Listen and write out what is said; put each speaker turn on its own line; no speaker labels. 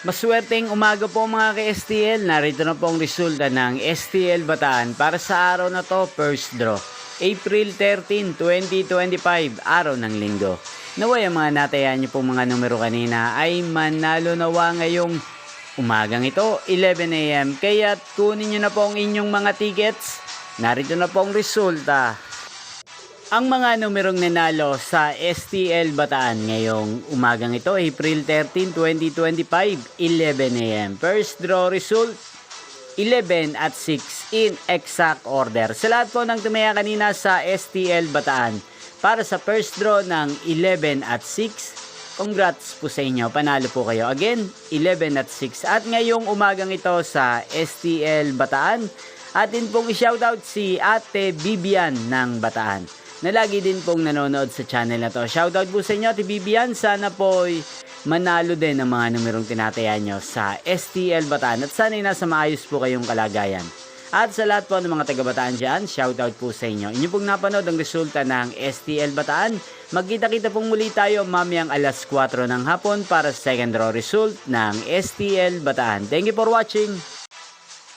Maswerteng umaga po mga ka-STL. Narito na po ang resulta ng STL Bataan para sa araw na to, first draw. April 13, 2025, araw ng linggo. Naway ang mga natayan niyo pong mga numero kanina ay manalo nawa ngayong umagang ito, 11 AM. Kaya kunin niyo na po ang inyong mga tickets. Narito na po ang resulta. Ang mga numerong nanalo sa STL Bataan ngayong umagang ito, April 13, 2025, 11 AM. First draw result, 11 at 6 in exact order. Sa lahat po ng tumaya kanina sa STL Bataan, para sa first draw ng 11 at 6, congrats po sa inyo. Panalo po kayo. Again, 11 at 6. At ngayong umagang ito sa STL Bataan, atin pong i-shoutout si Ate Bibian ng Bataan, na lagi din pong nanonood sa channel na to. Shoutout po sa inyo, Ate Bibian. Sana po'y manalo din ang mga numerong tinataya nyo sa STL Bataan. At sana'y nasa maayos po kayong kalagayan. At sa lahat po ng mga taga-Bataan dyan, shoutout po sa inyo. Inyo pong napanood ang resulta ng STL Bataan. Magkita-kita pong muli tayo mamayang alas 4 ng hapon para sa second draw result ng STL Bataan. Thank you for watching.